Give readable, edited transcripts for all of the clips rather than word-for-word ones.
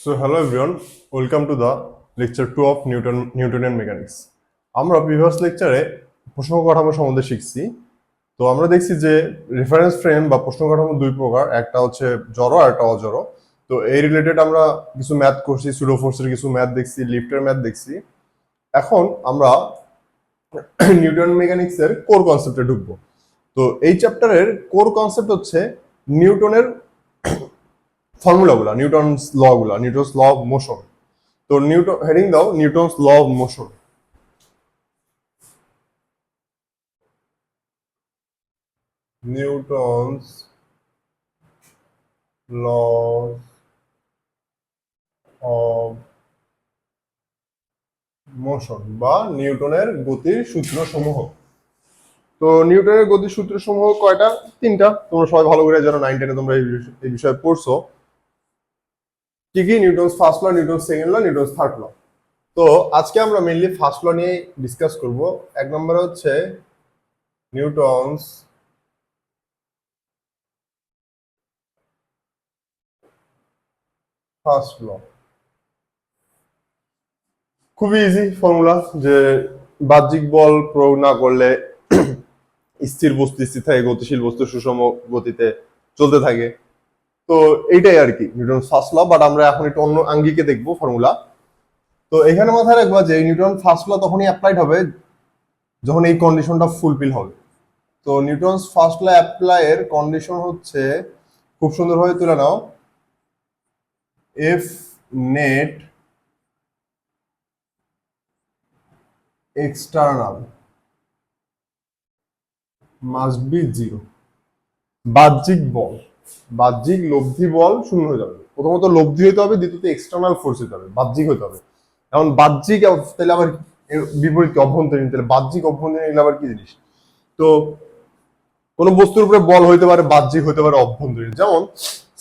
So hello everyone, welcome to the lecture 2 of Newtonian mechanics. আমরা previous লেকচারে প্রশ্ন কাঠামো সম্বন্ধে শিখছি। তো আমরা দেখছি যে রেফারেন্স ফ্রেম বা প্রশ্ন কাঠামো দুই প্রকার, একটা হচ্ছে জড় আর একটা অজড়। তো এই রিলেটেড আমরা কিছু ম্যাথ করছি, সুডো ফোর্সের কিছু ম্যাথ দেখছি, লিফটের ম্যাথ দেখছি। এখন আমরা নিউটন মেকানিক্সের কোর কনসেপ্টে ঢুকবো। তো এই চ্যাপ্টারের কোর কনসেপ্ট হচ্ছে নিউটনের ফর্মুলাগুলা, নিউটনস ল গুলা, নিউটনস ল অফ মোশন। তো নিউটন হেডিং দাও Newton's law of motion. Newton's law of motion বা নিউটনের গতির সূত্র সমূহ। তো নিউটনের গতির সূত্র সমূহ কয়টা? তিনটা। তোমরা সবাই ভালো করে জানো, 9-10 তোমরা এই বিষয়ে পড়ছো। কি কি? Newton's first law, Newton's second law, Newton's third law. তো আজকে আমরা মেইনলি ফার্স্ট ল নিয়ে ডিসকাস করব। এক নম্বরে হচ্ছে নিউটনস ফার্স্ট ল। খুবই ইজি ফর্মুলা, যে বাহ্যিক বল প্রয়োগ না করলে স্থির বস্তু স্থির থাকে, গতিশীল বস্তু সুষম গতিতে চলতে থাকে। তো এইটাই আর কি নিউটন ফার্স্ট ল, বাট আমরা এখন একটু অন্য আঙ্গিকে দেখবো ফর্মুলা। তো এখানে মাথায় রাখবা যে নিউটন ফার্স্ট ল তখনই অ্যাপ্লাইড হবে যখন এই কন্ডিশনটা ফুলফিল হবে। তো নিউটন ফার্স্ট ল অ্যাপ্লাই এর কন্ডিশন হচ্ছে, খুব সুন্দরভাবে তুলে নাও, F net external must be zero. বাহ্যিক বল, বাহ্যিক লব্ধি বল শূন্য হয়ে যাবে। প্রথমত লব্ধি হতে হবে, দ্বিতীয়ত এক্সটার্নাল ফোর্স হতে হবে, বাহ্যিক হতে হবে। এখন বাহ্যিক তাহলে আবার বিপরীত অভ্যন্তরীণ, তাহলে বাহ্যিক অভ্যন্তরীণ এগুলো আবার কি জিনিস? তো কোন বস্তুর উপরে বল হইতে পারে বাহ্যিক, হইতে পারে অভ্যন্তরীণ। যেমন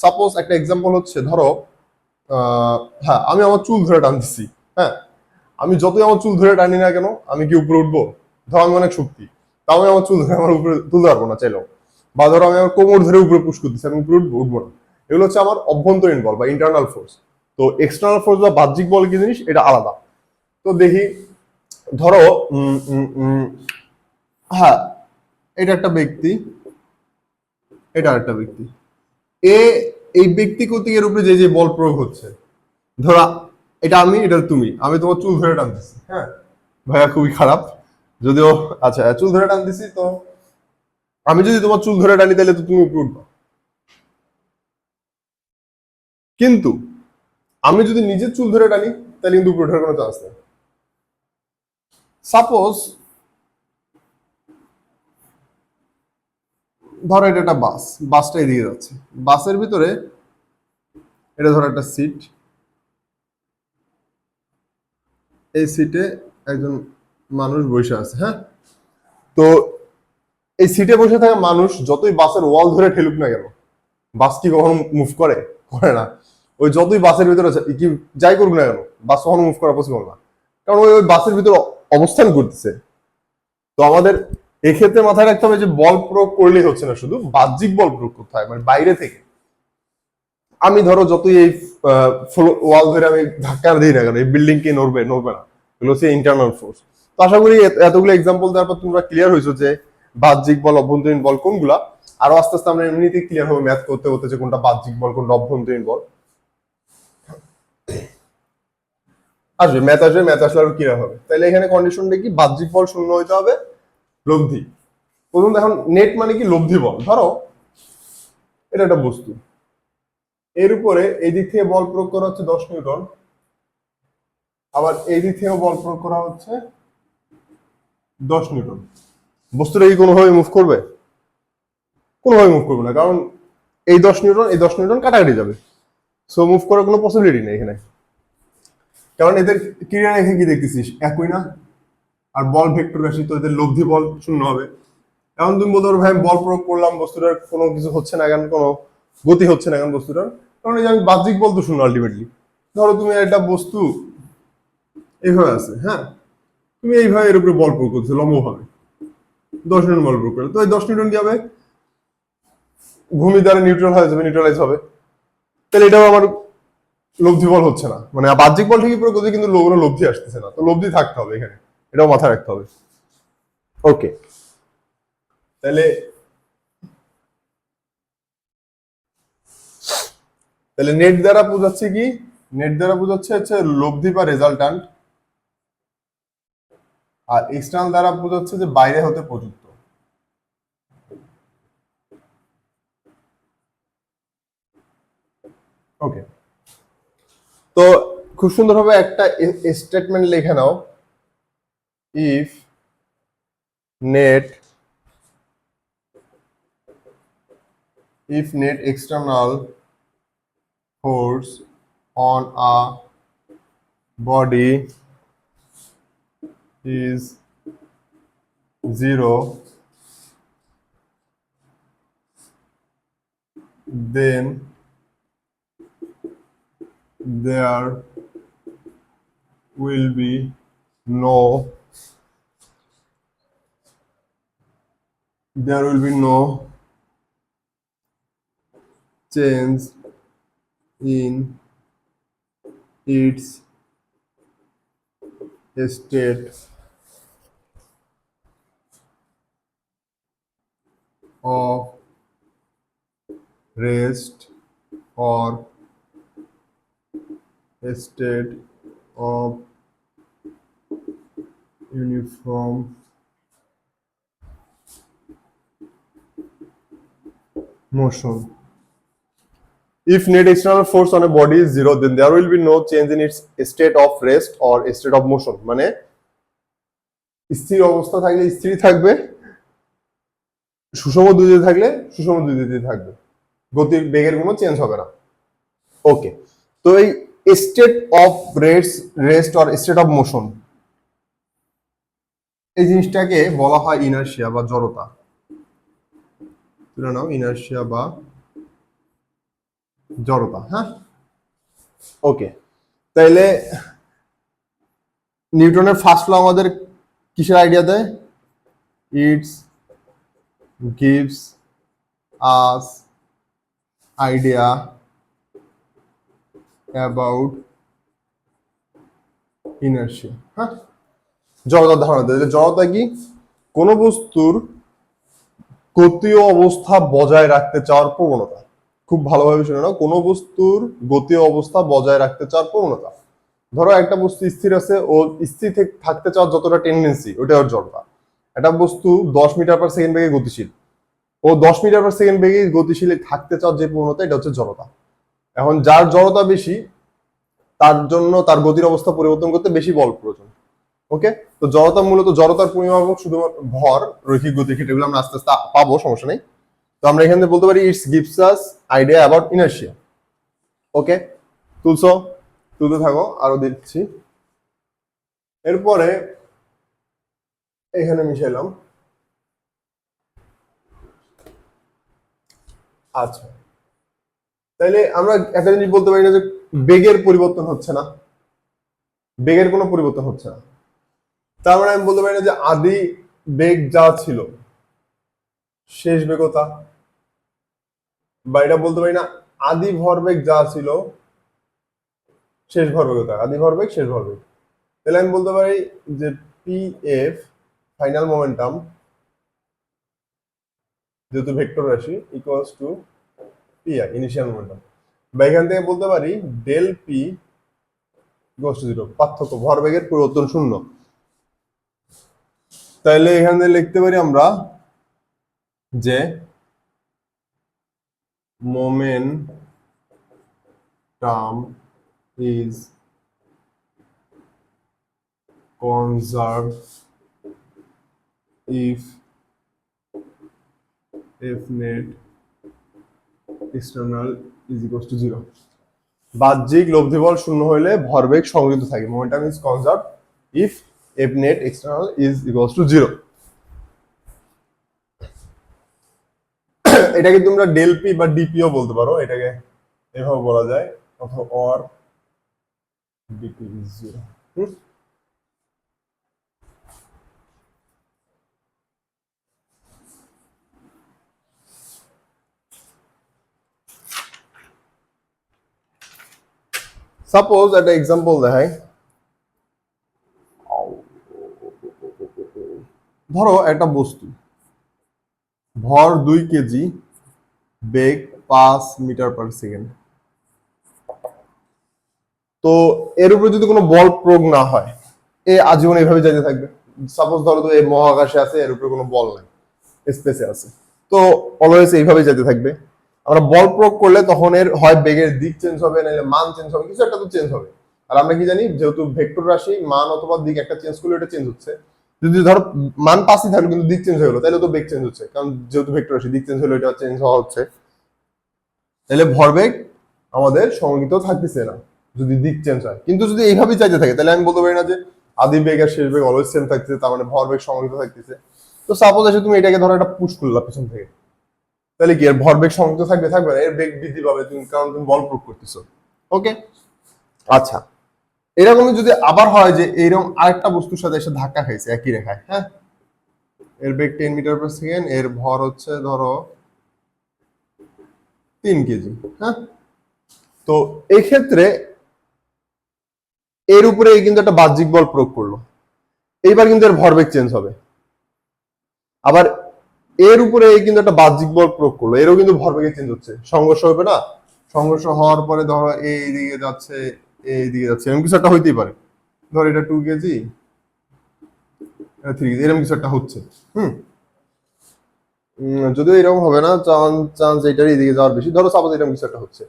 সাপোজ একটা এক্সাম্পল হচ্ছে, ধরো হ্যাঁ আমি আমার চুল ধরে টানতেছি। হ্যাঁ, আমি যতই আমার চুল ধরে টানি না কেন, আমি কি উপরে উঠবো? ধরো আমি অনেক শক্তি, তাও আমি আমার চুল ধরে আমার উপরে তুলতে পারবো না চাইলেও। বা ধরো আমি আমার কোমর ধরে উপরে পুশ করতেছি, আমি উপরে উঠবো? উঠবো না। এগুলো হচ্ছে আমার অভ্যন্তরীণ বল বা ইন্টারনাল ফোর্স। তো এক্সটার্নাল ফোর্স বা বাহ্যিক বল কি জিনিস, এটা আলাদা। তো দেখি, ধরো হ্যাঁ, এটা একটা ব্যক্তি, এটা একটা ব্যক্তি। এ এই ব্যক্তি কর্তৃক এর উপরে যে যে বল প্রয়োগ হচ্ছে, ধরো এটা আমি, এটা তুমি, আমি তোমার চুল ধরে টানতেছি। হ্যাঁ ভাইয়া, খুবই খারাপ যদিও। আচ্ছা, চুল ধরে টানতেছি, তো আমি যদি তোমার চুল ধরে টানি তাহলে তো তুমি উপরে উঠবা। কিন্তু আমি যদি নিজের চুল ধরে টানি তাহলে কিন্তু উপরে ওঠার কোনো চান্স নেই। সাপোজ ধরো এটা একটা বাস, বাসটা এদিকে যাচ্ছে, বাসের ভিতরে এটা ধরো একটা সিট, এই সিটে একজন মানুষ বসে আছে। হ্যাঁ, তো এই সিটে বসে থাকা মানুষ যতই বাসের ওয়াল ধরে ঠেলুক না কেন, বাস কি কখনো মুভ করে? করে না। ওই যতই বাসের ভিতরে কি যাই করুক না কেন, বাস কখনো মুভ করা পসিবল না, কারণ ওই ওই বাসের ভিতরে অবস্থান করতেছে। তো আমাদের এক্ষেত্রে মাথায় রাখতে হবে যে বল প্রয়োগ করলেই হচ্ছে না, শুধু বাহ্যিক বল প্রয়োগ করতে হয়, মানে বাইরে থেকে। আমি ধরো যতই এই ওয়াল ধরে আমি ধাক্কা দিই না কেন, এই বিল্ডিং কে নড়বে? নড়বে না। এগুলো হচ্ছে ইন্টারনাল ফোর্স। তো আশা করি এতগুলো এক্সাম্পল দেওয়ার পর তোমরা ক্লিয়ার হয়েছো যে বাহ্যিক বল অভ্যন্তরীণ বল কোনগুলা। আরো আস্তে আস্তে আমরা এমনিতে ক্লিয়ার হবে ম্যাথ করতে করতে যে কোনটা বাহ্যিক বল, কোনটা অভ্যন্তরীণ বল। আসবে ম্যাথ, আসবে ম্যাথ আসলে আরো ক্লিয়ার হবে। তাহলে এখানে কন্ডিশনটা কি? বাহ্যিক বল শূন্য হইতে হবে, লব্ধি। প্রথম এখন নেট মানে কি? লব্ধি বল। ধরো এটা একটা বস্তু, এর উপরে এই দিক থেকে বল প্রয়োগ করা হচ্ছে 10 নিউটন, আবার এই দিক থেকেও বল প্রয়োগ করা হচ্ছে 10 নিউটন। বস্তুটা কি কোনোভাবে মুভ করবে? কোনোভাবে মুভ করবে না, কারণ এই 10 নিউটন এই 10 নিউটন কাটাকাটি যাবে। সো মুভ করার কোনো পসিবিলিটি নেই এখানে, কারণ এদের ক্রিয়া রেখে কি দেখতেছিস? একই না। আর বল ভেক্টর রাশি, তো এদের লব্ধি বল শূন্য হবে। এখন তুমি বলতে পারো ভাই বল প্রয়োগ করলাম, বস্তুটার কোনো কিছু হচ্ছে না কেন, কোনো গতি হচ্ছে না কেন বস্তুটার? কারণ এই যে আমি বাহ্যিক বল তো শূন্য আলটিমেটলি। ধরো তুমি একটা বস্তু এইভাবে আছে, হ্যাঁ, তুমি এইভাবে এর উপরে বল প্রয়োগ করছো লম্বভাবে, 10 নিউটন বল প্রয়োগ করে, তো এই 10 নিউটন কি হবে? ভূমি দ্বারা নিউট্রাল হয়ে যাবে, নিউট্রালাইজ হবে। তাহলে এটাও আমার লব্ধি বল হচ্ছে না, মানে বাহ্যিক বল ঠিকই প্রয়োগ করছে কিন্তু কোনো লব্ধি আসতেছে না, তো লব্ধি থাকতে হবে এখানে, এটাও মাথায় রাখতে হবে। ওকে, তাহলে তাহলে নেট দ্বারা বোঝাচ্ছে কি, নেট দ্বারা বোঝাচ্ছে হচ্ছে লব্ধি বা রেজাল্টান্ট, আর এক্সটার্নাল দ্বারা বোঝাচ্ছে যে বাইরে হতে প্রযুক্ত। ওকে, তো খুব সুন্দরভাবে একটা স্টেটমেন্ট লিখে নাও, if net external force on a body is 0, then there will be no change in its state of rest or state of uniform motion. If net external force on a body is 0, then there will be no change in its state of rest or state of motion. মানে স্থির অবস্থা থাকলে স্থির থাকবে, সুষম দুইতে থাকলে সুষম দুইতে থাকবে, গতির বেগের কোনো চেঞ্জ হবে না। ওকে, তো এই state of rest or state of motion, এই জিনিসটাকে বলা হয় ইনার্শিয়া বা জড়তা। তুলে নাও, ইনার্শিয়া বা জড়তা। হ্যাঁ, ওকে, তাইলে নিউটনের ফার্স্ট ল আমাদের কিসের আইডিয়া দেয়? It's gives us idea about inertia. হ্যাঁ, জড়তার ধারণা দেয়। জড়তা কি? কোন বস্তুর গতীয় অবস্থা বজায় রাখতে চাওয়ার প্রবণতা। খুব ভালোভাবে শুনে নাও, কোন বস্তুর গতীয় অবস্থা বজায় রাখতে চাওয়ার প্রবণতা। ধরো একটা বস্তু স্থির আছে, ও স্থির থাকতে চাওয়ার যতটা টেন্ডেন্সি, ওটা ওর জড়তা। একটা বস্তু 10 মিটার পার সেকেন্ড বেগে গতিশীল, ও 10 মিটার পার সেকেন্ড বেগে গতিশীল থাকতে চাওয়ার যে প্রবণতা, এটা হচ্ছে জড়তা। এখন যার জড়তা বেশি, তার জন্য তার গতির অবস্থা পরিবর্তন করতে বেশি বল প্রয়োজন। ওকে, তো জড়তা মূলত জড়তার পরিমাপক শুধুমাত্র ভর, রৈখিক গতি, এগুলো আমরা আস্তে আস্তে পাবো, সমস্যা নেই। তো আমরা এখানে বলতে পারি it's gives us idea about inertia. Okay, তুলতে থাকো, আরো দিচ্ছি। এরপরে এখানে মিশাইলাম। আচ্ছা, তাইলে আমরা একটা জিনিস বলতে পারি না যে বেগের পরিবর্তন হচ্ছে না, বেগের কোনো পরিবর্তন হচ্ছে না। তার মানে আমি বলতে পারি না যে আদি বেগ যা ছিল শেষ বেগতা, বা এটা বলতে পারি না আদি ভরবেগ যা ছিল শেষ ভরবেগতা, আদি ভরবেগ শেষ ভরবেগ। তাহলে আমি বলতে পারি যে পি এফ ফাইনাল মোমেন্টাম, যেহেতু ভেক্টর রাশি, equals to P I initial momentum. বা এখান থেকে বলতে পারি ডেল পি ইকুয়ালস টু 0, পার্থক্য, ভরবেগের পরিবর্তন শূন্য। তাইলে এখান থেকে লিখতে পারি আমরা যে momentum is conserved if net external is equals to 0. বাহ্যিক লব্ধি বল শূন্য হলে ভরবেগ সংরক্ষিত থাকে। Momentum is conserve if F net external is equals to 0। এটাকে তোমরা ডেল পি বা ডিপিও বলতে পারো, এটাকে এভাবে বলা যায়, অথবা অর ডিপি ইজ 0। সাপোজ একটা এক্সাম্পল দেখাই, ধরো একটা বস্তু ভর 2 কেজি, বেগ 5 মিটার/সেকেন্ড। তো এর উপরে যদি কোনো বল প্রয়োগ না হয়, এ আজীবন এইভাবে যাইতে থাকবে। সাপোজ ধরো তো এই মহাকাশে আছে, এর উপরে কোনো বল নাই, স্পেসে আছে, তো অলওয়েজ এইভাবে যেতে থাকবে। আমরা বল প্রয়োগ করলে তখন এর হয় বেগের দিক চেঞ্জ হবে, নাহলে মান চেঞ্জ হবে, কিছু একটা তো চেঞ্জ হবে। আর আমরা কি জানি, যেহেতু ভেক্টর রাশি মান অথবা দিক একটা চেঞ্জ করলে এটা চেঞ্জ হচ্ছে। যদি ধরো মান 5ই থাকলো কিন্তু দিক চেঞ্জ হয়ে গেলো, তাহলে তো বেগ চেঞ্জ হচ্ছে, কারণ যেহেতু ভেক্টর রাশি দিক চেঞ্জ হলে এটা চেঞ্জ হওয়া হচ্ছে। তাহলে ভরবেগ আমাদের সংরক্ষিত থাকতেছে না যদি দিক চেঞ্জ হয়। কিন্তু যদি এইভাবেই চাইতে থাকে তাহলে আমি বলতে পারি না যে আদি বেগ আর শেষ বেগ অলওয়েজ সেম থাকতেছে, তার মানে ভরবেগ সংরক্ষিত থাকতেছে। তো সাপোজ এসে তুমি এটাকে ধরো একটা পুশ করলা পেছন থেকে, তাহলে কি এর ভরবেগ সংরক্ষিত থাকবে? থাকবে না, এর বেগ বৃদ্ধি পাবে, তুমি কারণ তুমি বল প্রয়োগ করতেছো। ওকে, আচ্ছা, এরকমই যদি আবার হয় যে এইরকম আরেকটা বস্তুর সাথে এসে ধাক্কা খাইছে একই রেখায়, হ্যাঁ, এর বেগ 10 মিটার/সেকেন্ড, এর ভর হচ্ছে ধরো 3 কেজি, হ্যাঁ। তো এই ক্ষেত্রে এর উপরে কিন্তু একটা বাহ্যিক বল প্রয়োগ করলো, এইবার কিন্তু এর ভরবেগ চেঞ্জ হবে। আবার এর উপরে কিন্তু একটা বাহ্যিক বল প্রয়োগ করলো, এরও কিন্তু ভরবেগে চেঞ্জ হচ্ছে, সংঘর্ষ হবে না? সংঘর্ষ হওয়ার পরে ধরো এই দিকে যাচ্ছে, এই দিকে যাচ্ছে, এরকম কিছু একটা হইতেই পারে। ধর এটা 2 কেজি, 3 কেজি, এরকম কিছু একটা হচ্ছে। হুম, যদিও এরকম হবে না, চান্স এটার এদিকে যাওয়ার বেশি। ধরো সাপোজ এরকম কিছু একটা হচ্ছে,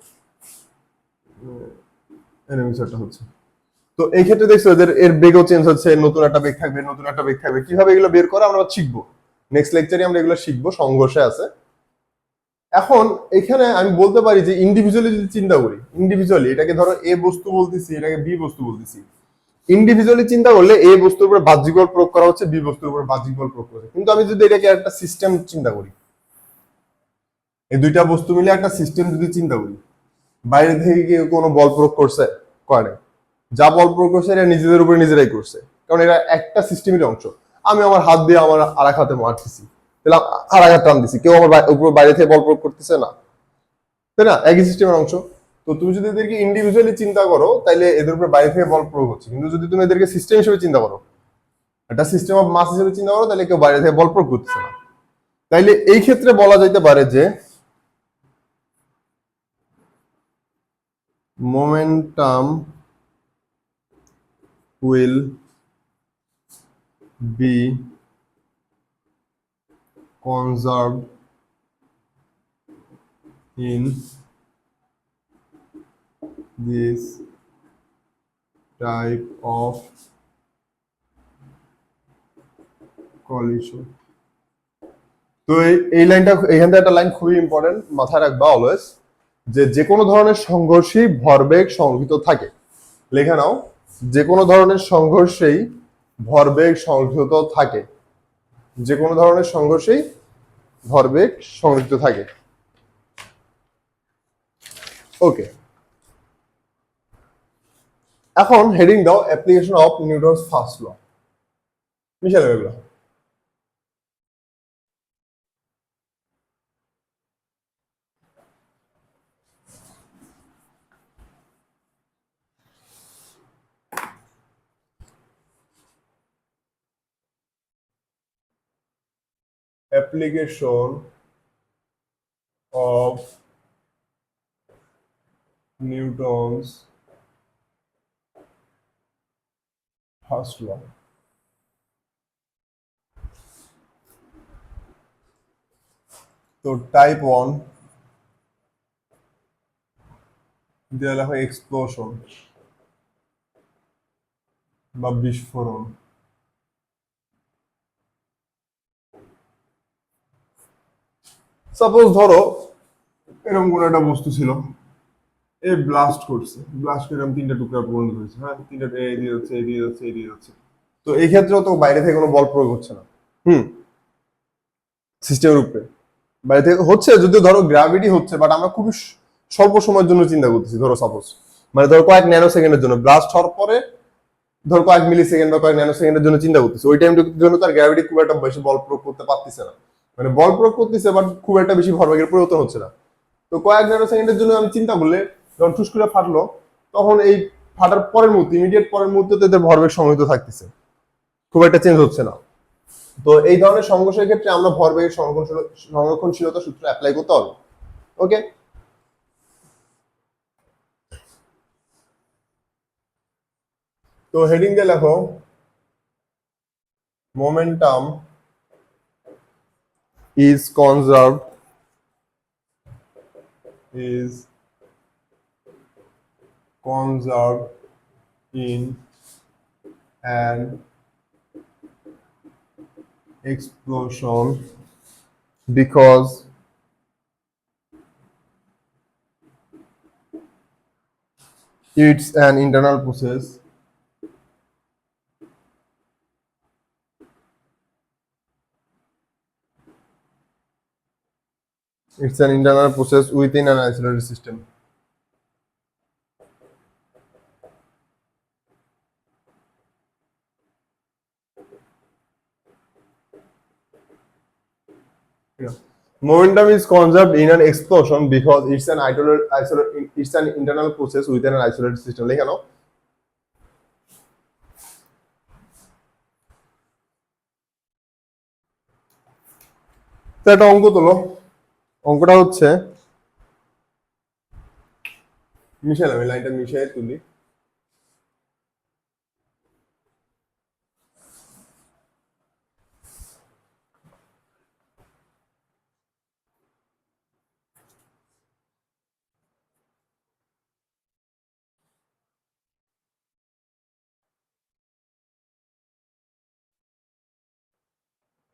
এরকম কিছু একটা হচ্ছে। তো এই ক্ষেত্রে দেখছো এদের এর বেগও চেঞ্জ হচ্ছে, নতুন একটা বেগ থাকবে, নতুন একটা বেগ থাকবে। কিভাবে এগুলো বের করে আমরা শিখবো, নেক্সট লেকচারে আমরা এগুলো শিখবো। সংঘর্ষে আছে। এখন এখানে আমি বলতে পারি যে ইন্ডিভিজুয়ালি যদি চিন্তা করি, ইন্ডিভিজুয়ালি এটাকে ধরো এ বস্তু বলতেছি, এটাকে বি বস্তু বলতেছি। ইন্ডিভিজুয়ালি চিন্তা করলে এ বস্তুর উপর বাহ্যিক বল প্রয়োগ করা হচ্ছে, বি বস্তুর উপর বাহ্যিক বল প্রয়োগ করা হচ্ছে। কিন্তু আমি যদি এটাকে একটা সিস্টেম চিন্তা করি, এই দুইটা বস্তু মিলে একটা সিস্টেম যদি চিন্তা করি, বাইরে থেকে কেউ কোনো বল প্রয়োগ করছে? করে নাই। যা বল প্রয়োগ করছে এরা নিজেদের উপরে নিজেরাই করছে, কারণ এরা একটা সিস্টেমের অংশ। আমি আমার হাত দিয়ে আমার আর এক হাতে মারতেছি, তাহলে আর এক হাত টান দিছি, কেউ আমার উপর বাইরে থেকে বল প্রয়োগ করতেছে না, তাই না? একই সিস্টেমের অংশ। তো তুমি যদি এদেরকে ইন্ডিভিজুয়ালি চিন্তা করো তাহলে এদের উপরে বাইরে থেকে বল প্রয়োগ হচ্ছে, কিন্তু যদি তুমি এদেরকে সিস্টেম হিসেবে চিন্তা করো, একটা সিস্টেম অফ মাস হিসেবে চিন্তা করো, তাহলে কেউ বাইরে থেকে বল প্রয়োগ করতেছে না। তাইলে এই ক্ষেত্রে বলা যাইতে পারে যে momentum will be conserved in this type of collision. তো এই লাইনটা, এখান থেকে একটা লাইন খুবই ইম্পর্টেন্ট, মাথায় রাখবা অলওয়েজ, যে কোনো ধরনের সংঘর্ষেই ভরবেগ সংরক্ষিত থাকে। লেখা নাও, যে কোনো ধরনের সংঘর্ষেই ভরবেগ সংরক্ষিত থাকে, যে কোনো ধরনের সংঘর্ষেই ভরবেগ সংরক্ষিত থাকে। ওকে, এখন হেডিং দাও application of Newton's first law. মিশালে এগুলো application of Newton's first law. তো টাইপ 1 দেওয়া লেখা এক্সপ্লোশন বা বিস্ফোরণ। সাপোজ ধরো এরকম কোন একটা বস্তু ছিল, এ ব্লাস্ট করছে, ব্লাস্ট করে এরকম 3টা টুকরা পূরণ করেছে, হ্যাঁ, 3টা এই দিয়ে যাচ্ছে, এই দিয়ে যাচ্ছে, এই দিয়ে যাচ্ছে। তো এই ক্ষেত্রেও তো বাইরে থেকে কোনো বল প্রয়োগ হচ্ছে না। হুম, সিস্টেমের উপরে বাইরে থেকে হচ্ছে, যদিও ধরো গ্র্যাভিটি হচ্ছে, বাট আমরা খুবই স্বল্প সময়ের জন্য চিন্তা করতেছি। ধরো সাপোজ মানে ধরো কয়েক ন্যানো সেকেন্ডের জন্য, ব্লাস্ট হওয়ার পরে ধরো কয়েক মিলি সেকেন্ড বা কয়েক ন্যানো সেকেন্ডের জন্য চিন্তা করতেছে, ওই টাইমটার জন্য তার গ্র্যাভিটি খুব একটা বেশি বল প্রয়োগ করতে পারতেছে না। মানে বল প্রয়োগ করতেছে বাট খুব একটা বেশি ভরবেগের পরিবর্তন হচ্ছে না। তো কয়েক ন্যানো সেকেন্ডের জন্য আমি চিন্তা করলে, যখন ঠুস করে ফাটলো, তখন এই ফাটার পরের মুহূর্তে, ইমিডিয়েট পরের মুহূর্তে তো এদের ভরবেগ সংরক্ষিত থাকতেছে, খুব একটা চেঞ্জ হচ্ছে না। তো এই ধরনের সংঘর্ষের ক্ষেত্রে আমরা ভরবেগের সংরক্ষণশীলতা সূত্র অ্যাপ্লাই করতে হবে। ওকে, তো হেডিং দিয়ে লেখো momentum is conserved is conserved in an explosion because it's an internal process within an isolated system. Yeah. Momentum is conserved in an explosion because it's an internal process within an isolated system. লিখে নাও। তো একটা অঙ্ক তোলো, অঙ্কটা হচ্ছে মিশালাম, এই লাইনটা মিশিয়ে তুলি।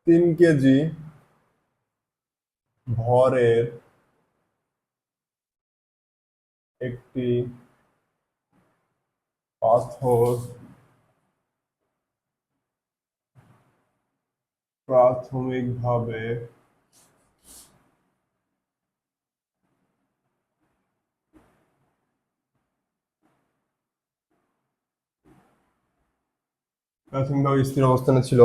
তিন কেজি ভরের একটি পাথর প্রাথমিকভাবে স্থির অবস্থানে ছিল।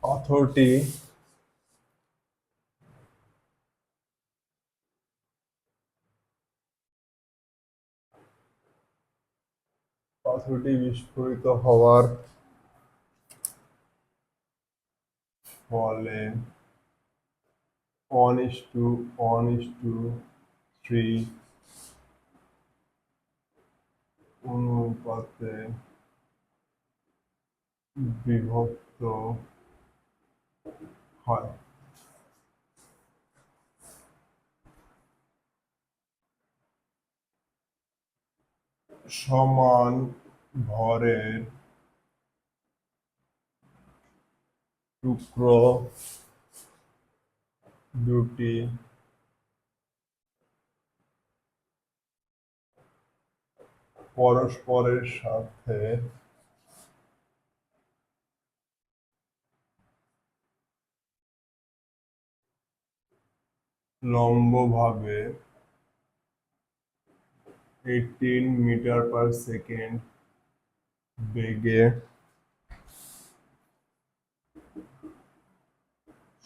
পাথরটি বিস্ফোরিত হওয়ার ফলে 1:1:3 অনুপাতে বিভক্ত হয়। সমান ভরের টুকরো দুটি পরস্পরের সাথে লম্বভাবে 18 মিটার পার সেকেন্ড বেগে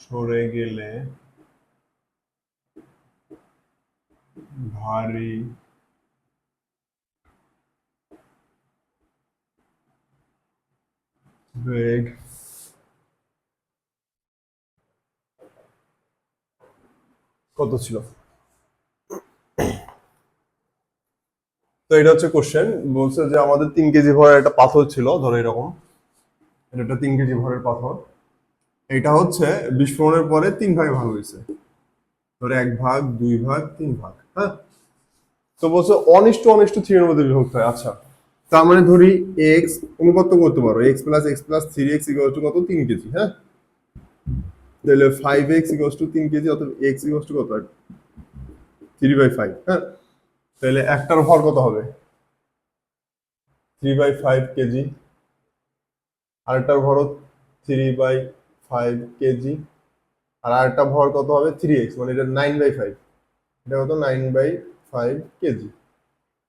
সরে গেলে ভারী বেগ কত ছিল? তো এটা হচ্ছে কোশ্চেন, বলছে যে আমাদের 3 কেজি ভরের একটা পাথর ছিল, ধরো এরকম, এটা একটা 3 কেজি ভরের পাথর। এটা হচ্ছে বিস্ফোরণের পরে 3 ভাগে ভাগ হয়েছে, ধরো 1 ভাগ, 2 ভাগ, 3 ভাগ। হ্যাঁ, তো বলছে 1:1:3 এর মধ্যে বিভক্ত হয়। আচ্ছা, তার মানে ধরি এক্স অনুপাত করতে পারো, x+x+3x কত? 3 কেজি। হ্যাঁ, তাহলে 5x 3 কেজি, অর্থাৎ x কত? 3/5। হ্যাঁ, তাহলে একটার ভর কত হবে? 3/5 কেজি। আরেকটার ভর 3/5 কেজি। আর আরেকটা ভর কত হবে? 3x, মানে এটা 9/5। এটা কত? 9/5 কেজি।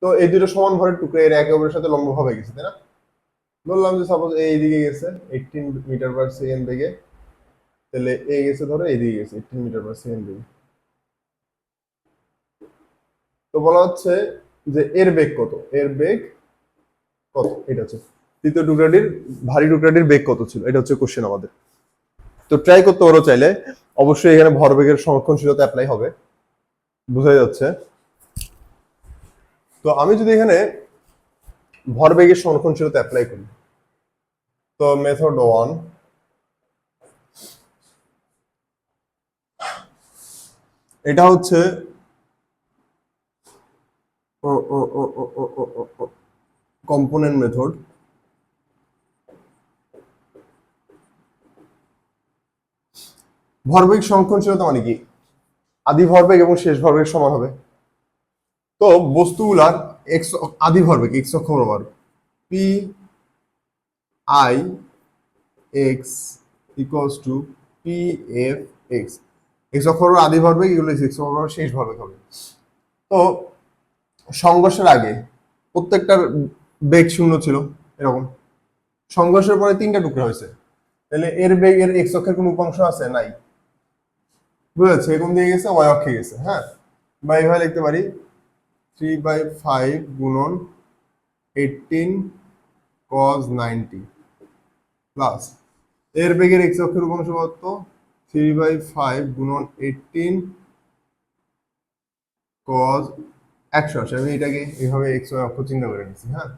তো এই দুটো সমান ভরের টুকরা এর একে অপরের সাথে লম্বভাবে গেছে, তাই না? বললাম যে সাপোজ এই দিকে গেছে 18 মিটার পার সেকেন্ড বেগে, তাহলে এ গেছে ধরো এদিকে গেছে 18 মিটার পার সেকেন্ড দিকে। তো বলা হচ্ছে যে এর বেগ কত, এর বেগ কত, এটা হচ্ছে তৃতীয় টুকরাটির ভারী টুকরাটির বেগ কত ছিল, এটা হচ্ছে কোশ্চেন আমাদের। তো ট্রাই করতে পারো চাইলে, অবশ্যই এখানে ভরবেগের সংরক্ষণশীলতা অ্যাপ্লাই হবে, বোঝা যাচ্ছে। তো আমি যদি এখানে ভরবেগের সংরক্ষণশীলতা অ্যাপ্লাই করি, তো মেথড 1, এটা হচ্ছে কম্পোনেন্ট মেথড। ভরবেগ সংরক্ষণশীলতা মানে কি, আদি ভরবেগ এবং শেষ ভরবেগ সমান হবে। তো বস্তুগুলার এক্স আদি ভরবেগ এক্স অক্ষ বরাবর P I x equals to P F x, x অক্ষ বরাবর আদি ভরবেগ, এগুলো এক্স অক্ষ বরাবর শেষ ভরবেগ হবে। তো সংঘর্ষের আগে প্রত্যেকটার বেগ শূন্য ছিল এরকম, সংঘর্ষের পরে তিনটা টুকরা হয়েছে, তাহলে এর বেগের এক্স অক্ষের কোন উপাংশ আছে, নাই, বুঝেছে, কোন দিকে গেছে, ওয়াই অক্ষে গেছে। হ্যাঁ, বা এইভাবে লিখতে পারি 3/5 গুণন 18 cos 90 প্লাস এর বেগের এক্স অক্ষের উপাংশ কত, 3/5 গুণন 18 cos 180, আমি এটাকে এইভাবে এক্স ওয়াই অক্ষ চিন্তা করে নিচ্ছি। হ্যাঁ,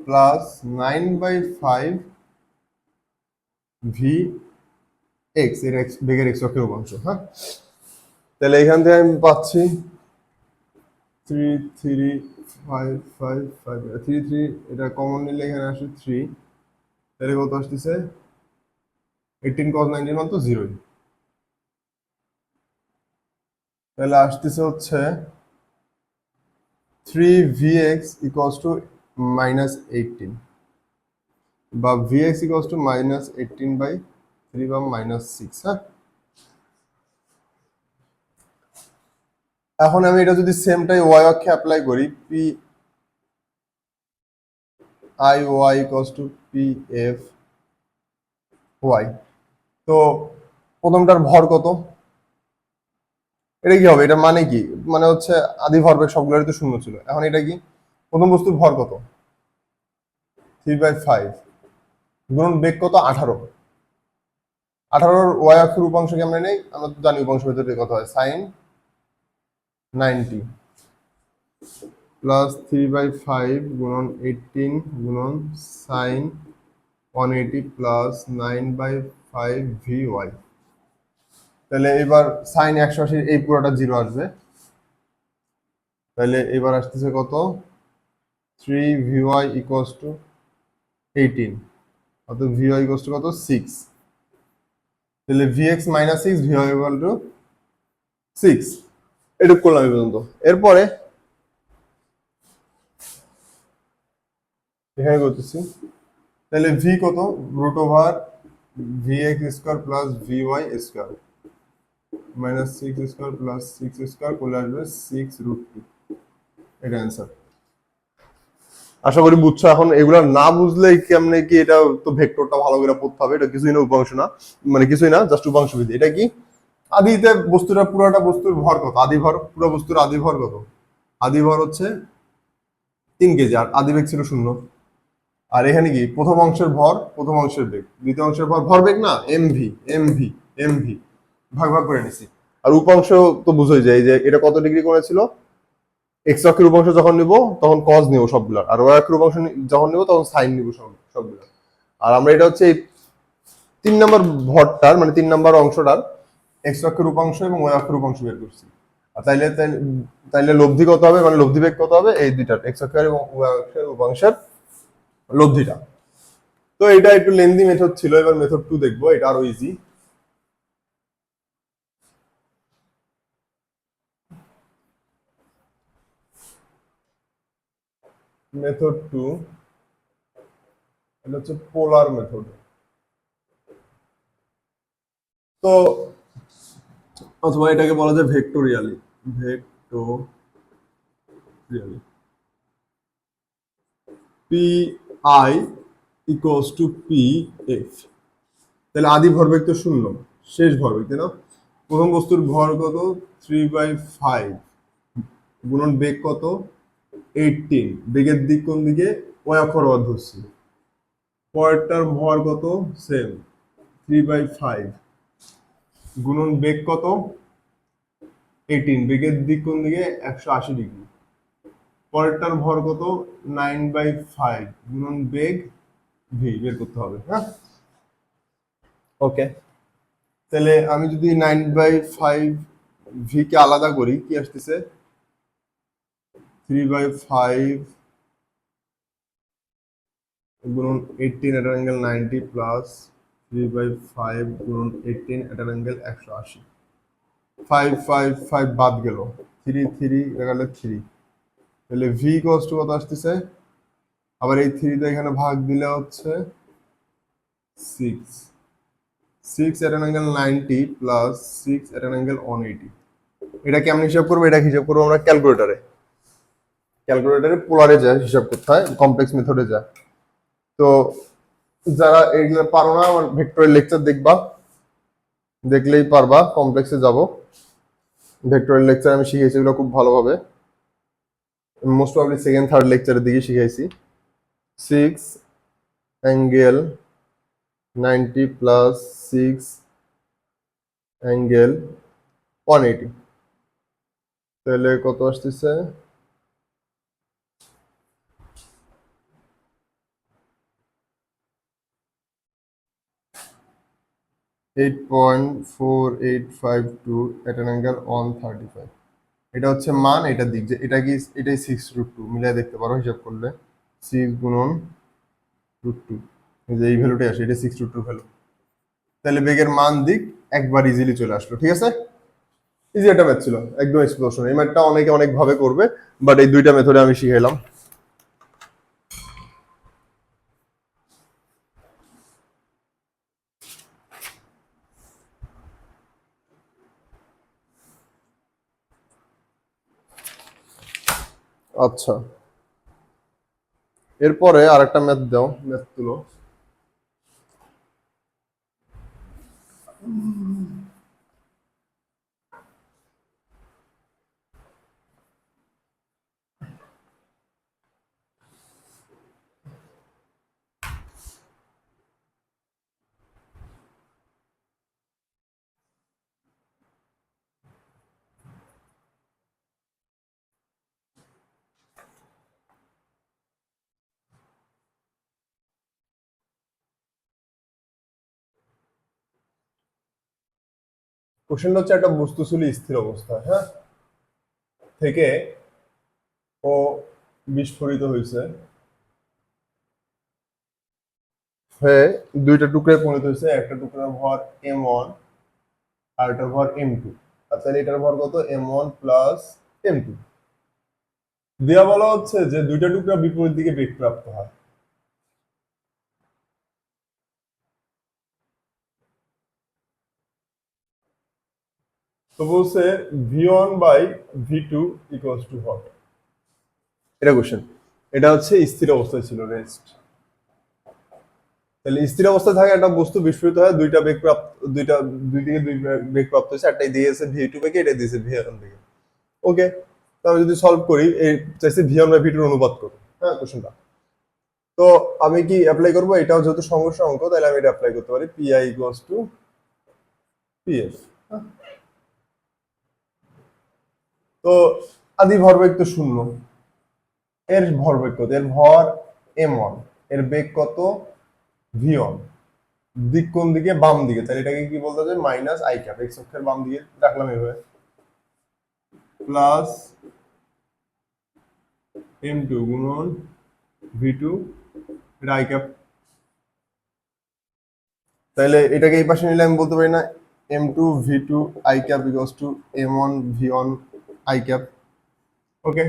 প্লাস 9/5 ভি এক্স, এর এক্স বেগের এক্স অক্ষের উপাংশ। হ্যাঁ, তাহলে এখান থেকে আমি পাচ্ছি 3 3 5 5 5, 3 এটা কমন নিলে এখানে আসে 3, তাহলে কত আসতেছে 18 cos 90 মান তো 0, তাহলে আসতেছে হচ্ছে 3vx ইকুয়ালস টু -18, বা vx ইকুয়ালস টু -18/3 বা -6। হ্যাঁ, এখন আমি এটা যদি সেমটাই ওয়াই অক্ষে অ্যাপ্লাই করি, p i y equals to P f y, তো প্রথমটার ভর কত, এটা কি হবে, এটা মানে কি, মানে হচ্ছে আদি ভরবেগ সবগুলোরই তো শূন্য ছিল, এখন এটা কি, প্রথম বস্তুর ভর কত 3/5 গুণন বেগ কত 18, 18 ওয়াই অক্ষের উপাংশ কি আমরা নেই, আমরা তো জানি উপাংশ ভেতরে কত হয়, সাইন 90 প্লাস 3/5 গুণন 18 গুণন সাইন 180 প্লাস 9/5 ভি ওয়াই। তাহলে এবার সাইন 180 এই পুরোটা 0 আসবে, তাহলে এবার আসতেছে কত 3vy ইকুয়ালস টু 18, অর্থাৎ vy ইকুয়ালস টু কত 6, তাহলে vx minus 6 vy equal to 6, এটুকু করলাম এই পর্যন্ত। এরপরে এখানে করতেছি, তাহলে v কত, root over vx square plus vy square minus 6 square plus 6 square করলে আসবে 6√2, এটা অ্যান্সার। আশা করি বুঝছো। এখন এগুলা না বুঝলে কেমনে কি, এটা তো ভেক্টরটা ভালো করে পড়তে হবে, এটা কিছুই না উপাংশ না, মানে কিছুই না, জাস্ট উপাংশ বিধি। এটা কি, আদিতে বস্তুটা পুরোটা বস্তুর ভর কত, আদি ভর, পুরো বস্তুর আদি ভর কত, আদি ভর হচ্ছে 3 কেজি, আর আদি বেগ ছিল 0। আর এখানে কি, প্রথম অংশের ভর, প্রথম অংশের বেগ, দ্বিতীয় অংশের ভর, ভর বেগ না, এমভি এমভি এমভি, ভাগ ভাগ করে নিছি। আর উপাংশ তো বুঝোই যায় যে এটা কত ডিগ্রি করেছিল, এক্স অক্ষের উপাংশ যখন নিব তখন কজ নিব সবগুলো, আর ওয়াই অক্ষের উপাংশ যখন নিব তখন সাইন নিব সবগুলো। আর আমরা এটা হচ্ছে এই 3 নম্বর ভরটার, মানে 3 নম্বর অংশটার এক্স অক্ষের উপাংশ এবং ওয়াই অক্ষের উপাংশ বের করছি। আর তাইলে তাইলে লব্ধি কত হবে, মানে লব্ধি বেগ কত হবে, এই দুইটার এক্স অক্ষের এবং ওয়াই অক্ষের উপাংশের লব্ধিটা। তো এটা একটু লেন্দি মেথড ছিল, এবার মেথড 2 দেখবো, এটা আরো ইজি। মেথড 2, এটা হচ্ছে পোলার মেথড। তো অথবা এটাকে বলা যায় vectorially, vectorially P I equals to P F, তাহলে আদি ভরবেগ তো শূন্য, শেষ ভরবেগ তাই না? প্রথম বস্তুর ভর কত 3/5 গুণন বেগ কত 18, বেগের দিক কোন দিকে ওই অক্ষরবদ্ধ ধরছি। পরেরটার ভর কত সেম 3/5 গুণন বেগ কত 18, বেগের দিক কোন দিকে 180 ডিগ্রি। পরেরটার ভর কত 9/5 গুণন বেগ ভি বের করতে হবে। হ্যাঁ ওকে, তাহলে আমি যদি 9/5 ভি কে আলাদা করি কি আসতেছে 3/5 গুণন 18 এটার অ্যাঙ্গেল 90 প্লাস 3/5 গুণন 18 এটার অ্যাঙ্গেল 180। 5 5 5 বাদ গেল, 3 3 গেল 3, তাহলে ভি কষ্ট কত আসতেছে, আবার এই 3 টা এখানে ভাগ দিলে হচ্ছে 6 6 at an angle 90 plus 6 at an angle 180। এটা কেমন হিসাব করবো, এটা হিসাব করবো আমরা ক্যালকুলেটরে। ক্যালকুলেটরে পোলারে যায় হিসাব করতে হয়, কমপ্লেক্স মেথডে যায়। তো যারা এগুলো পারো না আমার ভেক্টরের লেকচার দেখবা, দেখলেই পারবা। কমপ্লেক্সে যাব, ভেক্টরের লেকচার আমি শিখেছি এগুলো খুব ভালোভাবে, মোস্ট প্রবাবলি সেকেন্ড থার্ড লেকচারের দিকে শিখাইছি। 6 অ্যাঙ্গেল 90 প্লাস 6 অ্যাঙ্গেল 180, তাহলে কত আসতেছে 8.4852 এট অ্যান অ্যাঙ্গেল 135। এটা হচ্ছে মান, এটা দিক যে এটা কি এটাই 6√2 মিলাই দেখতে পারো হিসাব করলে 6 গুণন √2, এই যে এই ভ্যালুটাই আসে, এটা 6√2 ভ্যালু। তাহলে বেগের মান দিক একবার ইজিলি চলে আসলো। ঠিক আছে, ইজি একটা ম্যাথ ছিল, একদম এক্সপ্লোশন। এই ম্যাথটা অনেকে অনেক ভাবে করবে, বাট এই দুইটা মেথডে আমি শিখাইলাম। আচ্ছা, এরপরে আরেকটা ম্যাথ দাও, ম্যাথ তুলো। কোশ্চেনটা হচ্ছে একটা বস্তু ছিল স্থির অবস্থায়, হ্যাঁ, থেকে ও বিস্ফোরিত হয়েছে, হয়ে দুইটা টুকরায় পরিণত হয়েছে। একটা টুকরার ভর m1 আর এটার ভর m2। আর তাহলে এটার ভর কত m1 প্লাস m2। দেয়া বলা হচ্ছে যে দুইটা টুকরা বিপরীত দিকে বেগপ্রাপ্ত হয়। তো বলছে v1/v2 ইকুয়ালস টু হোয়াট, এটা কোশ্চেন। এটা হচ্ছে স্থির অবস্থায় ছিল, রেস্ট। তাহলে স্থির অবস্থায় থাকে একটা বস্তু বিস্ফোরিত হয়, দুইটা বেগ প্রাপ্ত, দুই দিকে দুই বেগ প্রাপ্ত হয়েছে, একটাই দিয়েছে v2 বেগে, এটা দিয়েছে v1 বেগে। ওকে, তাহলে যদি সলভ করি, এই চাইছে v1/v2 এর অনুপাত করো, হ্যাঁ কোশ্চেনটা। তো আমি কি অ্যাপ্লাই করবো, এটাও যেহেতু সংঘর্ষ অঙ্ক, তাহলে আমি এটা অ্যাপ্লাই করতে পারি pi ইকুয়ালস টু pf। তো আদি ভরবেগ তো শূন্য, এর ভরবেগ কত, এর ভর m1, এর বেগ কত v1, দিক কোন দিকে বাম দিকে, তাহলে এটাকে কি বলতে হবে মাইনাস আই ক্যাপ, এক্স অক্ষের বাম দিকে রাখলাম এভাবে, প্লাস m2 গুণন v2 এটা আই ক্যাপ। তাহলে এটাকে এই পাশে নিলে আমি বলতে পারি না m2 v2 I cap equals to m1 v1 I cap. Okay,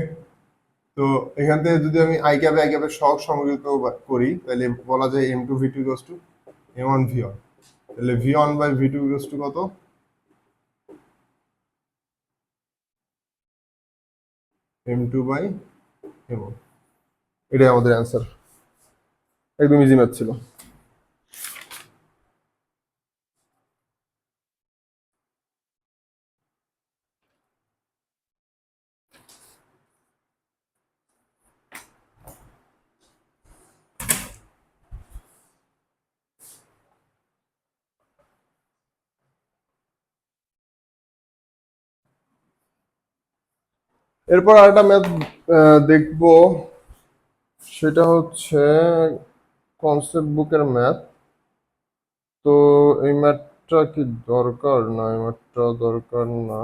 তো এখান থেকে যদি আমি আই ক্যাপের সহগ সমযোজিত করি, তাহলে বলা যায় m2 v2 equals to m1 v1। তাহলে v1/v2 ইকুয়ালস টু কত m2/m1। এটাই আমাদের অ্যান্সার, একদম ইজি ম্যাথ ছিল। এরপর আরেকটা ম্যাথ দেখবো, সেটা হচ্ছে কনসেপ্ট বুকের ম্যাথ। তো এই ম্যাথটা কি দরকার? না, এই ম্যাথটা দরকার না,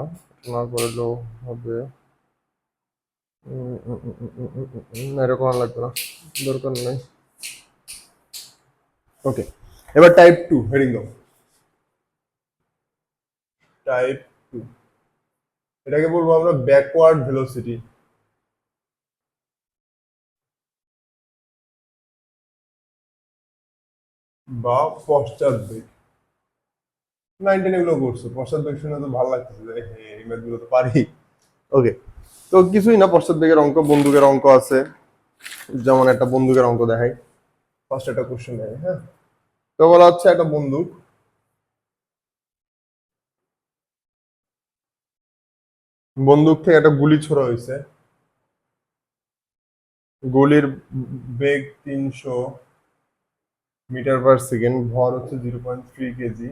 না করলেও হবে। না, এরকম আর লাগবে না, দরকার নেই। ওকে, এবার টাইপ 2 হেডিং দাও। টাইপ 2, এটাকে বলবো আমরা ব্যাকওয়ার্ড ভেলোসিটি বা পশ্চাৎবেগ। 9-10 এগুলো করছো, পশ্চাৎবেগ শুনে তো ভালো লাগতেছে যে এই ম্যাথগুলো তো পারি। ওকে, তো কিছুই না, পশ্চাৎবেগের অঙ্ক, বন্দুকের অঙ্ক আছে। যেমন একটা বন্দুকের অঙ্ক দেখাই, ফার্স্ট একটা কোশ্চেন দেখাই। হ্যাঁ, তো বলা হচ্ছে একটা বন্দুক, বন্দুক থেকে একটা গুলি ছোড়া হয়েছে, গুলির বেগ 300 মিটার পার সেকেন্ড, ভর হচ্ছে 0.3 কেজি,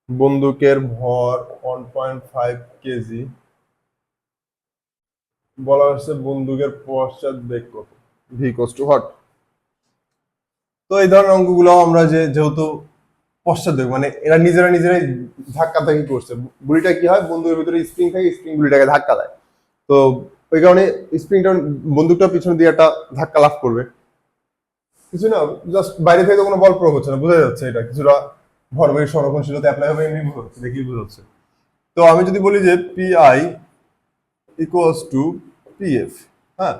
বন্দুকের ভর 1.5 কেজি, বলা হচ্ছে বন্দুকের পশ্চাৎ বেগ কত, ভি ইকুয়ালস টু হোয়াট। তো এই ধরনের অঙ্কগুলো আমরা যেহেতু পশ্চাৎ মানে এরা নিজেরা নিজেরাই ধাক্কা ধাক্কি করছে, গুলিটা কি হয়, বন্দুকের ভিতরে স্প্রিং থাকে, স্প্রিং গুলিটাকে ধাক্কা দেয়। তো ওই কারণে স্প্রিংটা, বন্দুকটা পিছন দিয়ে একটা ধাক্কা লাভ করবে, কিছু না, জাস্ট বাইরে থেকে তো কোনো বল প্রয়োগ হচ্ছে না, বোঝা যাচ্ছে এটা কিছুটা ভরবেগের সংরক্ষণশীলতা অ্যাপ্লাই হবে, এমনি বোঝা যাচ্ছে, দেখি বোঝা যাচ্ছে। তো আমি যদি বলি যে P I equals to P F, হ্যাঁ,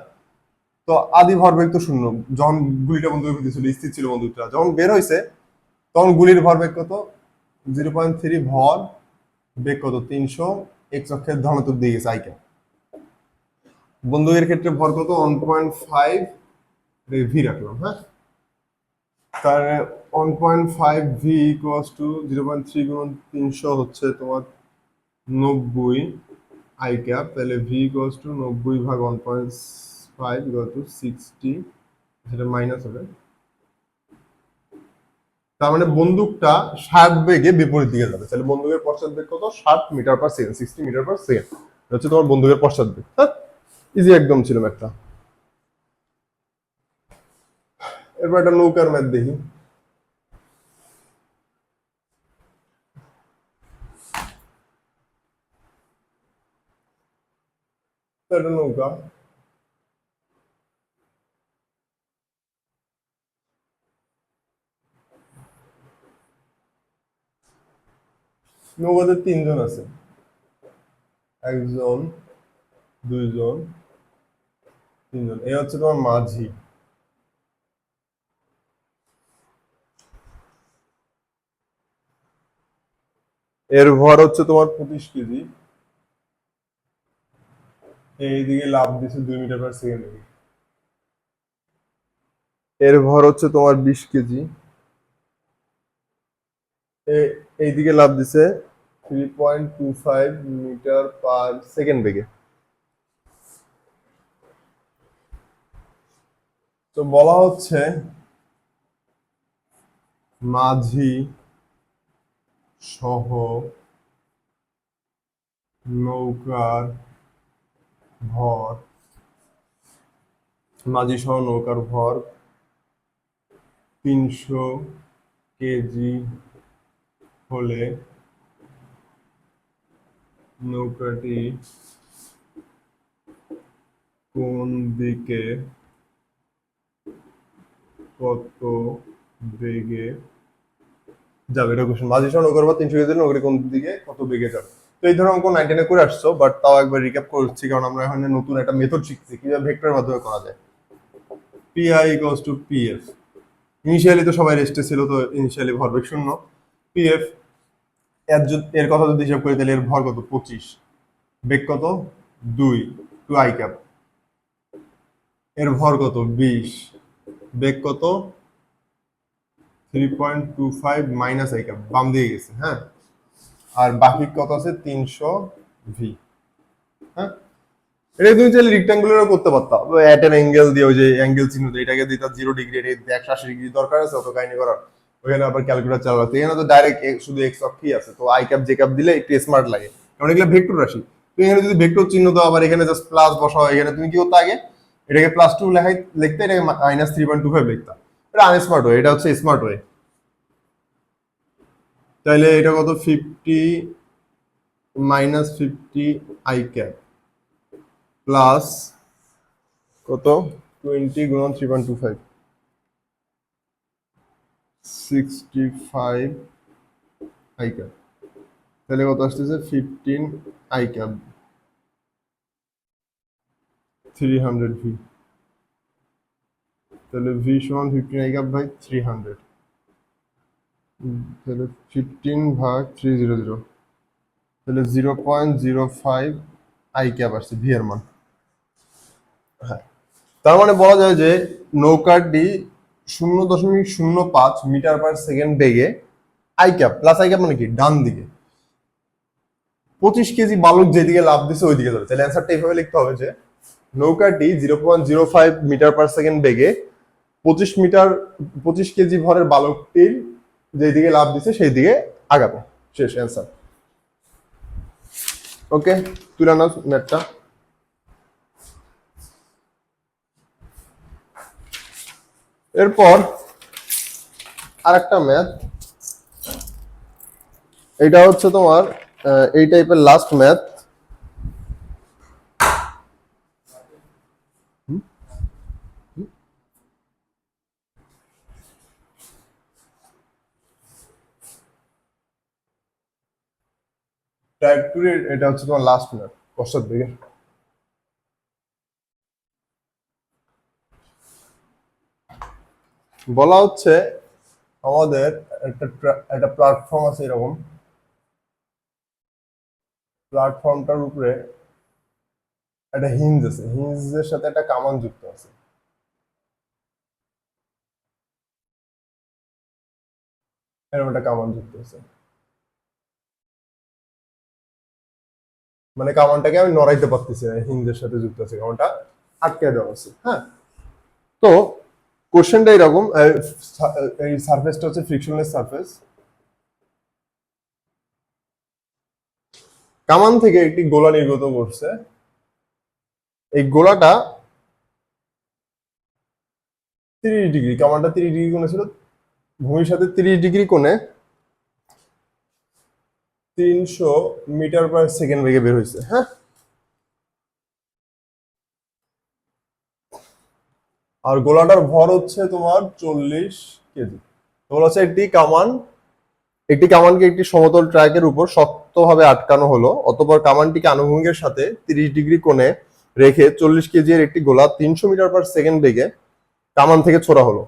তো আদি ভরবেগ তো শূন্য, যখন গুলিটা বন্দুকের ভিতরে ছিল, স্থির ছিল বন্দুকটা, যখন বের হয়েছে তখন গুলির ভরবেগ কত, 0.3, ভর বেগ কত 300, এক্স অক্ষের ধনাত্মক দিয়ে গেছে আইকে। বন্দুকের ক্ষেত্রে ভর কত 1.5, ভি রাখলাম। হ্যাঁ, তার 1.5 ভি ইকুয়ালস টু 0.3 গুণন 300 হচ্ছে তোমার 90 আই ক্যাপ, তাহলে ভি ইকুয়ালস টু 90 ভাগ 1.5 ইকুয়াল টু 60, সেটা মাইনাস হবে। তার মানে বন্দুকটা 60 বেগে বিপরীত দিকে যাবে, তাহলে বন্দুকের পশ্চাৎ বেগ কত, 60 metre per second, 60 metre per second হচ্ছে তোমার বন্দুকের পশ্চাৎ বেগ। হ্যাঁ, ইজি একদম ছিল ম্যাথটা। এরপর একটা নৌকার ম্যাথ দেখি। একটা নৌকা, নৌকাতে 3 জন আছে, 1 জন, 2 জন, 3 জন, এই হচ্ছে তোমার মাঝি। এর ভর হচ্ছে তোমার 25 কেজি, এইদিকে লাফ দিছে 2 মিটার পার সেকেন্ড। এর ভর হচ্ছে তোমার 20 কেজি, এইদিকে লাফ দিছে 3.25 মিটার পার সেকেন্ড বেগে। তো বলা হচ্ছে মাঝি সহ নৌকার ভর, মাঝি সহ নৌকার ভর 300 কেজি হলে নৌকাটি কোন দিকে কত বেগে যাবে, এটা কোশ্চেন। মাঝি সহ নৌকার ভর 300 কেজি, নৌকাটি কোন দিকে কত বেগে যাবে। তো এই ধরনের অঙ্ক 9-10 করে আসছো, বাট তাও একবার রিক্যাপ করছি, কারণ আমরা এখন নতুন একটা মেথড শিখছি কিভাবে ভেক্টরের মাধ্যমে করা যায়। P I equals to P F, initially তো সবাই রেস্টে ছিল, তো ইনিশিয়ালি ভরবেগ শূন্য। পি এফ এর কথা যদি হিসাব করি, তাহলে এর ভর কত 25, বেগ কত 2, 2 আই ক্যাপ, এর ভর কত 20, বেগ কত 3.25 মাইনাস আই ক্যাপ, বাম দিয়ে গেছে। হ্যাঁ, আর বাকি কত আছে 300 ভি। হ্যাঁ, এটা তুমি চাইলে রেক্টাঙ্গুলারও করতে পারতাম, এট এন অ্যাঙ্গেল দিয়ে, ওই যে অ্যাঙ্গেল চিহ্ন দিয়ে, এটাকে দিতে 0 ডিগ্রি, এটা 180 ডিগ্রি দরকার আছে অত কাহিনী করার, ওখানে আবার ক্যালকুলেটর চালাতে, এখানে তো ডাইরেক্ট শুধু এক্স অক্ষই আছে, তো আই ক্যাপ জে ক্যাপ দিলে একটু স্মার্ট লাগে, কারণ এগুলো ভেক্টর রাশি। তুমি এখানে যদি ভেক্টর চিহ্ন দাও আবার এখানে জাস্ট প্লাস বসাও, এখানে তুমি কি করতে আগে এটাকে +2 লিখতে, এটাকে -3.25 লিখতা। এটা আনস্মার্ট ওয়ে, এটা হচ্ছে স্মার্ট ওয়ে। তাহলে এটা কত, 50 - 50 i ক্যাপ প্লাস কত 20 গুণন 3.25, 65 i ক্যাপ। তাহলে কত আসতেছে 15 i ক্যাপ 300 ভি। তাহলে ভি সমান 15 i ক্যাপ বাই 300, তাহলে 15/300, তাহলে 0.05 i ক্যাপ আসছে ভি এর মান। হ্যাঁ, তার মানে বলা যায় যে নৌকাটি 0.05 মিটার পার সেকেন্ড বেগে I cap plus I cap মানে কি ডান দিকে 25 কেজি বালক যেদিকে লাফ দিছে ওইদিকে যাবে। তাহলে অ্যান্সারটা এইভাবে লিখতে হবে যে নৌকাটি 0.05 মিটার পার সেকেন্ড বেগে 25 কেজি ভরের বালকটির যেদিকে লাফ দিছে সেই দিকে আগাবে। শেষ অ্যান্সার। ওকে, তুলে নাও ম্যাথটা। এরপর আরেকটা ম্যাথ, এটা হচ্ছে তোমার এই টাইপের লাস্ট ম্যাথ। এটা হচ্ছে তোমার লাস্ট ম্যাথ পশ্চাৎ দিকে। বলা হচ্ছে আমাদের একটা প্ল্যাটফর্ম আছে, এরকম প্ল্যাটফর্মটার উপরে একটা হিঞ্জ আছে, হিঞ্জের সাথে একটা কামান যুক্ত আছে। এরকম একটা কামান যুক্ত আছে, মানে কামানটাকে আমি নড়াইতে পারতেছি না, হিঞ্জের সাথে যুক্ত আছে, কামানটা আটকে দেওয়া আছে। হ্যাঁ, তো কোশ্চেনটা এরকম, এই সারফেসটা হচ্ছে ফ্রিকশনলেস সারফেস। কামান থেকে একটি গোলা নির্গত করছে, এই গোলাটা 30 ডিগ্রি, কামানটা 30 ডিগ্রি কোণে ছিল, ভূমির সাথে 30 ডিগ্রি কোণে 300 মিটার পার সেকেন্ড বেগে বের হয়েছে। হ্যাঁ, আর গোলাটার ভর হচ্ছে তোমার 40 কেজি। তোমার হচ্ছে একটি কামানকে একটি সমতল ট্র্যাকের উপর শক্তভাবে আটকানো হলো, অতঃপর কামানটিকে আনুভূমিকের সাথে 30 ডিগ্রি কোণে রেখে 40 কেজি এর একটি গোলা 300 মিটার পার সেকেন্ড বেগে কামান থেকে ছোড়া হলো।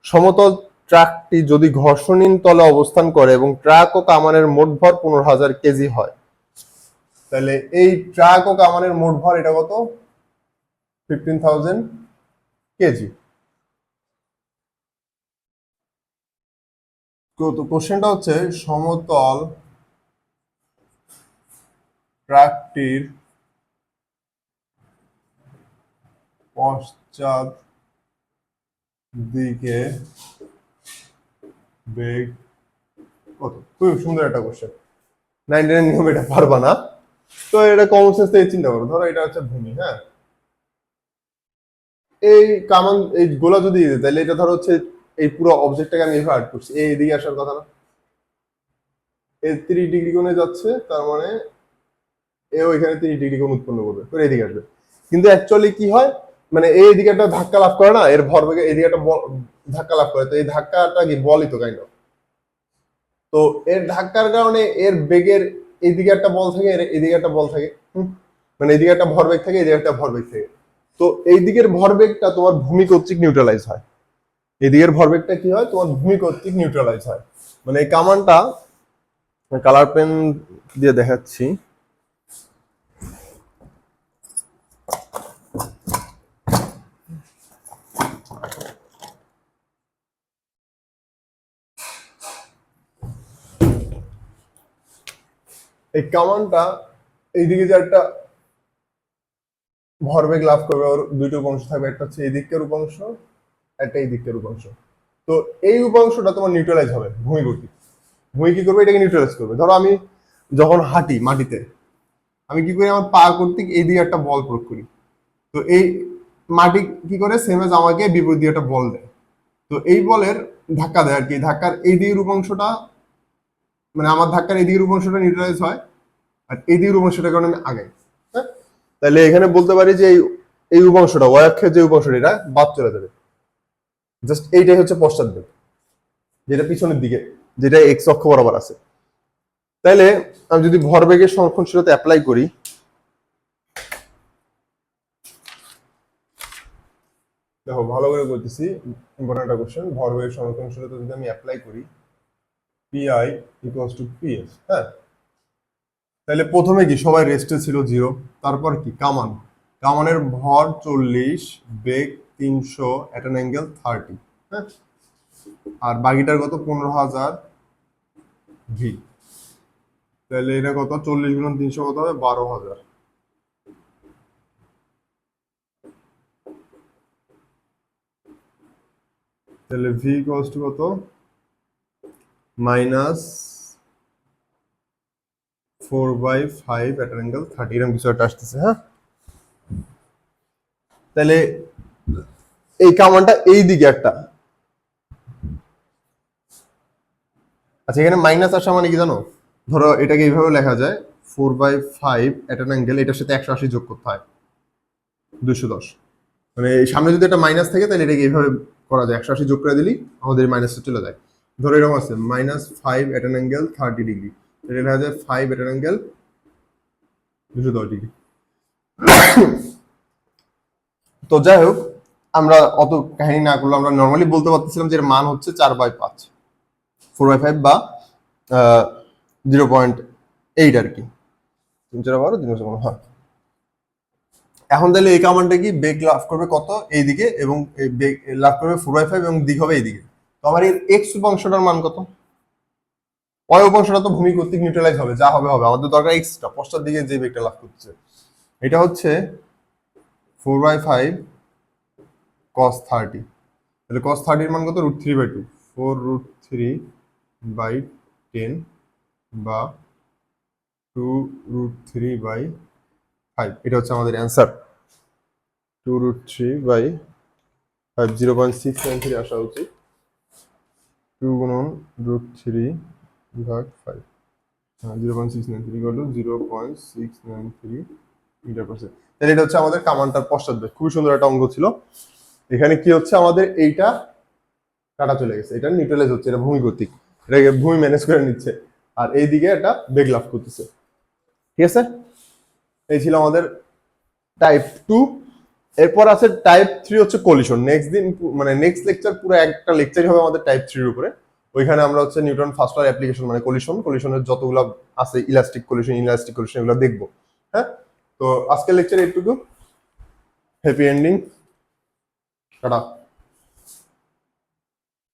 সমতল ট্রাকটি যদি ঘর্ষণহীন তলে অবস্থান করে এবং ট্রাক ও কামানের মোট ভর 15,000 কেজি হয়, তাহলে এই ট্রাক ও কামানের মোট ভর এটা কত, 15,000 কেজি। তো কোশ্চেনটা হচ্ছে সমতল ট্রাকটির পশ্চাৎ দিকে বেগ কত। খুব সুন্দর একটা কোশ্চেন, 99 নিয়ম এটা পারবা না, তো এটা কমন সেন্স থেকে চিন্তা করো। ধরো এটা হচ্ছে ভূমি, হ্যাঁ, এই কামান এই গোলা যদি তাহলে এটা ধরো হচ্ছে এই পুরো অবজেক্টটাকে আমি এভাবে আর্ট করছি, এইদিকে আসার কথা না, এই 30 ডিগ্রি কোণে যাচ্ছে, তার মানে এ ওইখানে 30 ডিগ্রি কোণ উৎপন্ন করবে, করে এদিকে আসবে। কিন্তু অ্যাকচুয়ালি কি হয়, মানে এই দিকে একটা ধাক্কা লাভ করে না, এর ভরবেগে এই দিকে একটা ধাক্কা লাভ করে, তো এই ধাক্কাটা কি বলই তো কাইন্ড অফ। তো এর ধাক্কার কারণে এর বেগের এইদিকে একটা বল থাকে, এর এইদিকে একটা বল থাকে, মানে এইদিকে একটা ভরবেগ থাকে, এইদিকে একটা ভরবেগ থাকে। তো এই দিকের ভরবেগটা তোমার ভূমি কর্তৃক নিউট্রালাইজ হয়, এদিকের ভরবেগটা কি হয় তোমার ভূমি কর্তৃক নিউট্রালাইজ হয়। মানে এই কামানটা কালার পেন দিয়ে দেখাচ্ছি, এই কামানটা এইদিকে যে একটা ভরবেগ লাভ করবে, ওর দুইটা উপাংশ থাকবে, একটা হচ্ছে এই দিকের উপাংশ, একটা এই দিকের উপাংশ। তো এই উপাংশটা তোমার নিউট্রালাইজ হবে ভূমি কর্তৃক। ভূমি কি করবে, এটাকে নিউট্রালাইজ করবে। ধরো আমি যখন হাঁটি মাটিতে, আমি কি করি, আমার পা কর্তৃক এই দিকে একটা বল প্রয়োগ করি। তো এই মাটি কি করে, সেম এজ আমাকে বিপরীত দিকে একটা বল দেয়। তো এই বলের ধাক্কা দেয় আর কি, ধাক্কার এই দিকের উপাংশটা, মানে আমার ধাক্কার এই দিকের উপাংশটা নিউট্রালাইজ হয়, আর এই দিকের উপাংশটার কারণে আমি আগাই। হ্যাঁ, তাহলে এখানে বলতে পারি যে এই উপাংশটা, ওয়াই অক্ষের যে উপাংশটা, এটা বাদ চলে যাবে। জাস্ট এইটাই হচ্ছে পশ্চাৎ বেগ, যেটা পিছনের দিকে, যেটা এক্স অক্ষ বরাবর আছে। তাইলে আমি যদি ভরবেগের সংরক্ষণশীলতা অ্যাপ্লাই করি, দেখো ভালো করে বলতেছি, ইম্পর্টেন্ট একটা কোশ্চেন। ভরবেগের সংরক্ষণশীলতা যদি আমি অ্যাপ্লাই করি, পিআই ইকুয়ালস টু পিএফ, হ্যাঁ, তাহলে প্রথমে কি সবাই রেস্টে ছিল 0, তারপর কি কামানের ভর 40, বেগ 300 এট অ্যান অ্যাঙ্গেল 30, হ্যাঁ, আর বাকিটার কত 15,000 ভি। তাহলে এটা কত, 40 গুণন 300 কত হবে, 12,000। তাহলে ভি ইকুয়ালস টু কত, -4/5 এট অ্যান অ্যাঙ্গেল 30, এরকম কিছু একটা আসতেছে। হ্যাঁ, তাহলে এই কামানটা এই দিকে একটা, আচ্ছা এখানে মাইনাস আসা মানে কি জানো, ধরো এটাকে এইভাবে লেখা যায়, 4/5 এট অ্যান অ্যাঙ্গেল, এটার সাথে 180 যোগ করতে হয়, 210। মানে সামনে যদি একটা মাইনাস থাকে তাহলে এটাকে এইভাবে করা যায়, 180 যোগ করে দিলেই আমাদের মাইনাসটা চলে যায়। ধরো এরকম আছে -5 এট অ্যান অ্যাঙ্গেল 30 ডিগ্রি, এটা লেখা যায় 5 এট অ্যান অ্যাঙ্গেল 210 ডিগ্রি। তো যাই হোক, আমরা অত কাহিনী না করলে আমরা নর্মালি বলতে পারতেছিলাম যে এর মান হচ্ছে 4/5, 4/5 বা 0.8 আর কি, 3/12 হয়। এখন তাহলে এই কামানটা কি, বেগ লাভ করবে কত এইদিকে, এবং বেগ লাভ করবে 4/5 এবং দিক হবে এইদিকে। তো আমার এর এক্স উপাংশটার মান কত, ওয়াই উপাংশটা তো ভূমি কর্তৃক নিউট্রালাইজ হবে, যা হবে হবে, আমাদের দরকার এক্সটা, পশ্চাৎ দিকে যে বেগটা লাভ করছে, এটা হচ্ছে 4/5 cos 30। তাহলে cos 30 এর মান কত, √3/2, 4√3/10 বা 2√3/5, এটা হচ্ছে আমাদের অ্যান্সার। 2√3/5, 0.693 আসা উচিত। 2 গুণন √3/5, 0.693 equal to 0.693 metre per second. তাহলে এটা হচ্ছে আমাদের কামানটার পশ্চাৎ বেগ। খুবই সুন্দর একটা অঙ্ক ছিল। এখানে কি হচ্ছে, আমাদের এইটা কাটা চলে গেছে, এটা নিউট্রালাইজ হচ্ছে, এটা ভূমি কর্তৃক, এটাকে ভূমি ম্যানেজ করে নিচ্ছে, আর এইদিকে একটা বেগ লাভ করতেছে। ঠিক আছে, এই ছিল আমাদের টাইপ 2। এরপর আছে টাইপ 3, হচ্ছে কলিশন। নেক্সট দিন মানে নেক্সট লেকচার পুরো একটা লেকচারই হবে আমাদের টাইপ 3 এর উপরে। ওইখানে আমরা হচ্ছে নিউটন ফার্স্ট লর অ্যাপ্লিকেশন, মানে কলিশনের যতগুলো আছে, ইলাস্টিক কলিশন এগুলো দেখবো। হ্যাঁ, তো আজকের লেকচার এইটুকু। Happy ending, tata.